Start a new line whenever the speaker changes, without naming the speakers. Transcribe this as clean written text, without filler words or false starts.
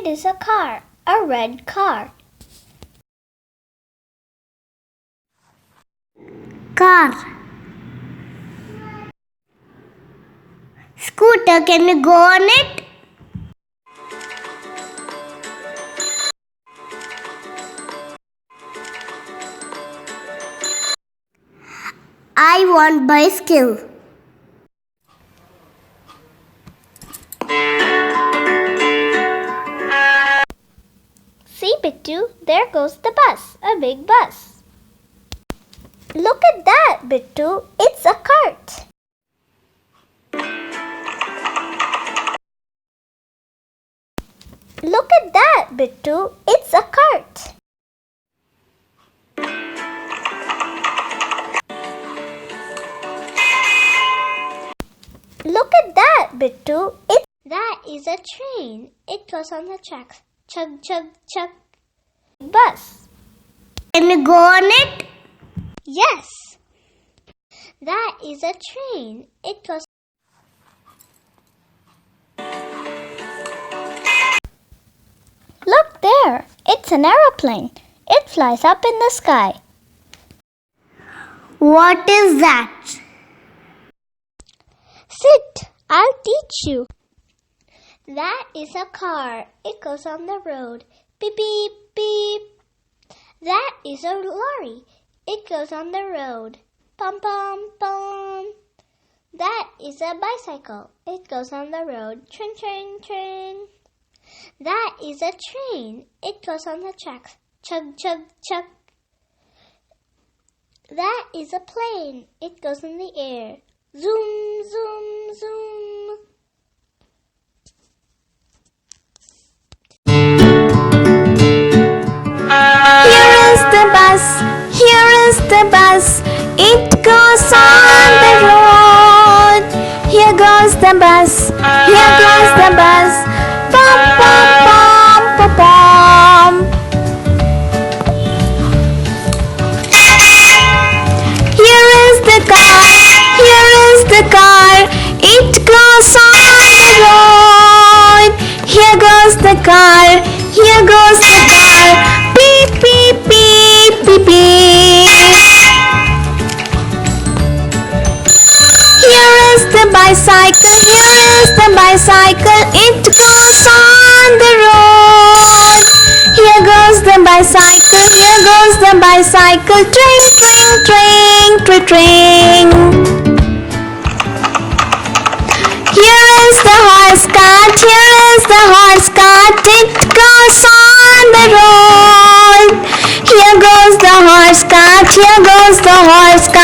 It is a car, a red car.
Car. Scooter, can we go on it? I want bicycle.
See, Bittu, there goes the bus, a big bus. Look at that, Bittu, it's a cart. Look at that, Bittu, it's a cart. Look at that, Bittu, that is a train. It goes on the tracks. Chug, chug, chug. Bus.
Can we go on it?
Yes. That is a train. It goes. Look there. It's an aeroplane. It flies up in the sky.
What is that?
Sit. I'll teach you. That is a car. It goes on the road. Beep, beep, beep. That is a lorry. It goes on the road. Pum, pum, pum. That is a bicycle. It goes on the road. Train, train, train. That is a train. It goes on the tracks. Chug, chug, chug. That is a plane. It goes in the air. Zoom, zoom, zoom.
Here is the bus, here is the bus. It goes on the road. Here goes the bus, here goes the bus. Bum, bum, bum, bum, bum. Here is the car, here is the car. It goes on the road. Here goes the car, here goes the car. Beep, beep, beep, beep, beep. Here is the bicycle, here is the bicycle. It goes on the road. Here goes the bicycle, here goes the bicycle. Tring, tring, tring, tring, tring. Here is the horse cart, here is the horse cart. It goes on the road. Here goes the horse cart, here goes the horse cart.